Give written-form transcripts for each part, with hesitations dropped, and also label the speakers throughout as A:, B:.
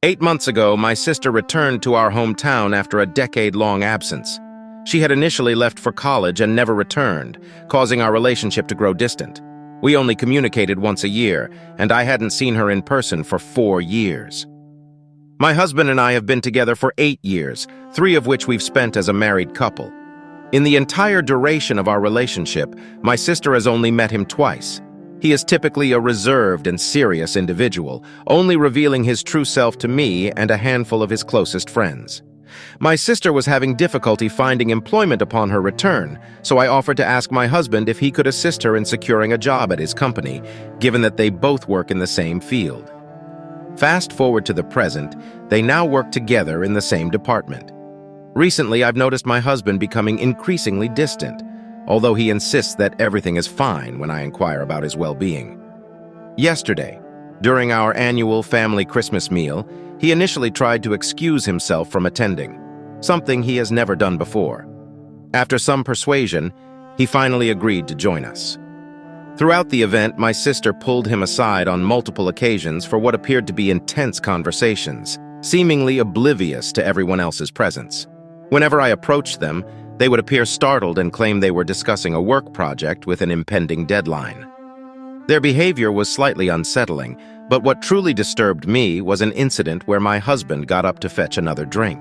A: 8 months ago, my sister returned to our hometown after a decade-long absence. She had initially left for college and never returned, causing our relationship to grow distant. We only communicated once a year, and I hadn't seen her in person for 4 years. My husband and I have been together for 8 years, 3 of which we've spent as a married couple. In the entire duration of our relationship, my sister has only met him twice. He is typically a reserved and serious individual, only revealing his true self to me and a handful of his closest friends. My sister was having difficulty finding employment upon her return, so I offered to ask my husband if he could assist her in securing a job at his company, given that they both work in the same field. Fast forward to the present, they now work together in the same department. Recently, I've noticed my husband becoming increasingly distant, although he insists that everything is fine when I inquire about his well-being. Yesterday, during our annual family Christmas meal, he initially tried to excuse himself from attending, something he has never done before. After some persuasion, he finally agreed to join us. Throughout the event, my sister pulled him aside on multiple occasions for what appeared to be intense conversations, seemingly oblivious to everyone else's presence. Whenever I approached them, they would appear startled and claim they were discussing a work project with an impending deadline. Their behavior was slightly unsettling, but what truly disturbed me was an incident where my husband got up to fetch another drink.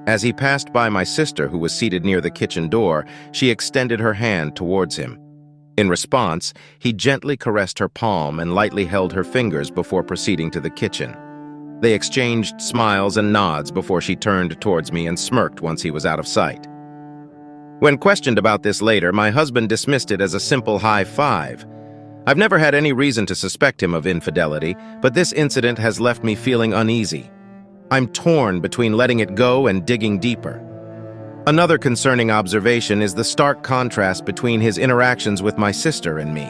A: As he passed by my sister, who was seated near the kitchen door, she extended her hand towards him. In response, he gently caressed her palm and lightly held her fingers before proceeding to the kitchen. They exchanged smiles and nods before she turned towards me and smirked once he was out of sight. When questioned about this later, my husband dismissed it as a simple high five. I've never had any reason to suspect him of infidelity, but this incident has left me feeling uneasy. I'm torn between letting it go and digging deeper. Another concerning observation is the stark contrast between his interactions with my sister and me.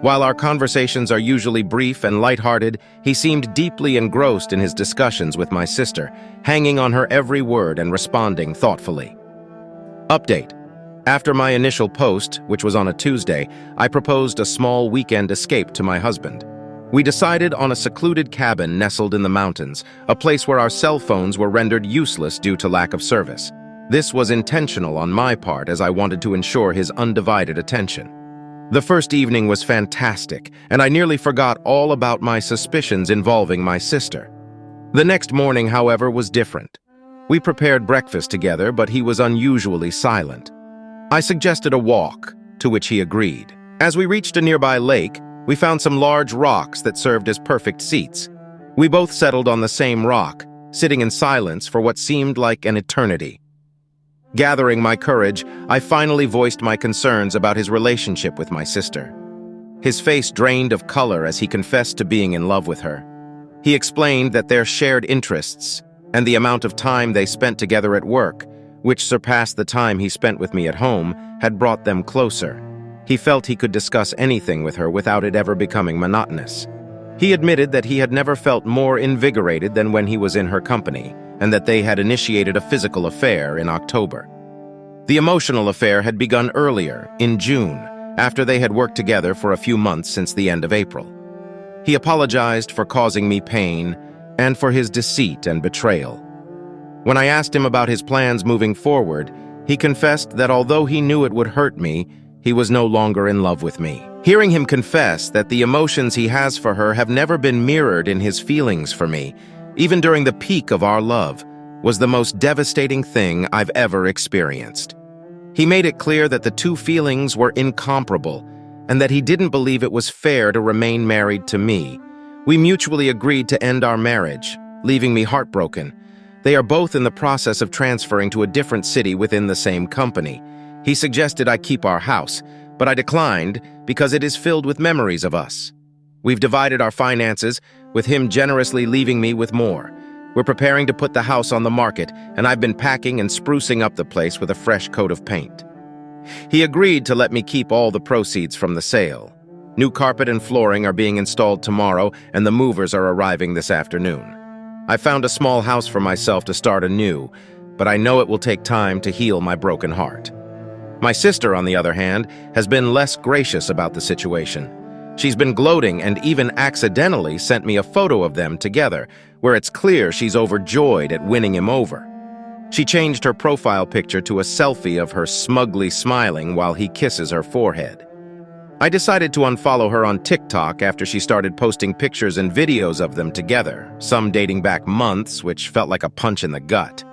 A: While our conversations are usually brief and lighthearted, he seemed deeply engrossed in his discussions with my sister, hanging on her every word and responding thoughtfully. Update. After my initial post, which was on a Tuesday, I proposed a small weekend escape to my husband. We decided on a secluded cabin nestled in the mountains, a place where our cell phones were rendered useless due to lack of service. This was intentional on my part, as I wanted to ensure his undivided attention. The first evening was fantastic, and I nearly forgot all about my suspicions involving my sister. The next morning, however, was different. We prepared breakfast together, but he was unusually silent. I suggested a walk, to which he agreed. As we reached a nearby lake, we found some large rocks that served as perfect seats. We both settled on the same rock, sitting in silence for what seemed like an eternity. Gathering my courage, I finally voiced my concerns about his relationship with my sister. His face drained of color as he confessed to being in love with her. He explained that their shared interests and the amount of time they spent together at work, which surpassed the time he spent with me at home, had brought them closer. He felt he could discuss anything with her without it ever becoming monotonous. He admitted that he had never felt more invigorated than when he was in her company, and that they had initiated a physical affair in October. The emotional affair had begun earlier, in June, after they had worked together for a few months since the end of April. He apologized for causing me pain and for his deceit and betrayal. When I asked him about his plans moving forward, he confessed that although he knew it would hurt me, he was no longer in love with me. Hearing him confess that the emotions he has for her have never been mirrored in his feelings for me, even during the peak of our love, was the most devastating thing I've ever experienced. He made it clear that the two feelings were incomparable, and that he didn't believe it was fair to remain married to me. We mutually agreed to end our marriage, leaving me heartbroken. They are both in the process of transferring to a different city within the same company. He suggested I keep our house, but I declined because it is filled with memories of us. We've divided our finances, with him generously leaving me with more. We're preparing to put the house on the market, and I've been packing and sprucing up the place with a fresh coat of paint. He agreed to let me keep all the proceeds from the sale. New carpet and flooring are being installed tomorrow, and the movers are arriving this afternoon. I found a small house for myself to start anew, but I know it will take time to heal my broken heart. My sister, on the other hand, has been less gracious about the situation. She's been gloating and even accidentally sent me a photo of them together, where it's clear she's overjoyed at winning him over. She changed her profile picture to a selfie of her smugly smiling while he kisses her forehead. I decided to unfollow her on TikTok after she started posting pictures and videos of them together, some dating back months, which felt like a punch in the gut.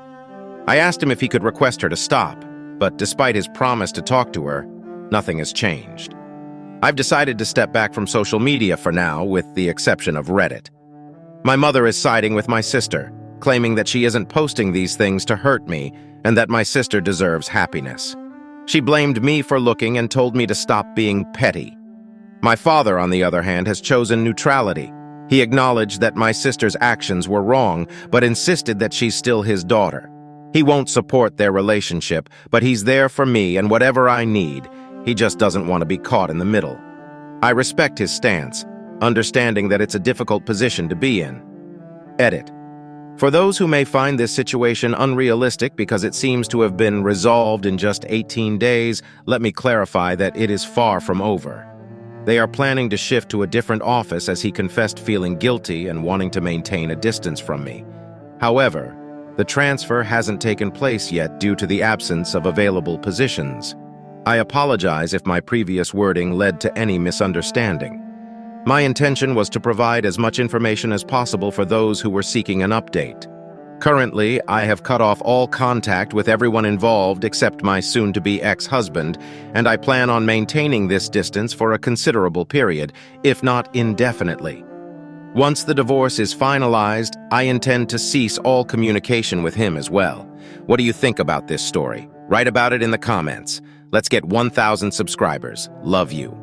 A: I asked him if he could request her to stop, but despite his promise to talk to her, nothing has changed. I've decided to step back from social media for now, with the exception of Reddit. My mother is siding with my sister, claiming that she isn't posting these things to hurt me and that my sister deserves happiness. She blamed me for looking and told me to stop being petty. My father, on the other hand, has chosen neutrality. He acknowledged that my sister's actions were wrong, but insisted that she's still his daughter. He won't support their relationship, but he's there for me and whatever I need. He just doesn't want to be caught in the middle. I respect his stance, understanding that it's a difficult position to be in. Edit. For those who may find this situation unrealistic because it seems to have been resolved in just 18 days, let me clarify that it is far from over. They are planning to shift to a different office as he confessed feeling guilty and wanting to maintain a distance from me. However, the transfer hasn't taken place yet due to the absence of available positions. I apologize if my previous wording led to any misunderstanding. My intention was to provide as much information as possible for those who were seeking an update. Currently, I have cut off all contact with everyone involved except my soon-to-be ex-husband, and I plan on maintaining this distance for a considerable period, if not indefinitely. Once the divorce is finalized, I intend to cease all communication with him as well. What do you think about this story? Write about it in the comments. Let's get 1,000 subscribers. Love you.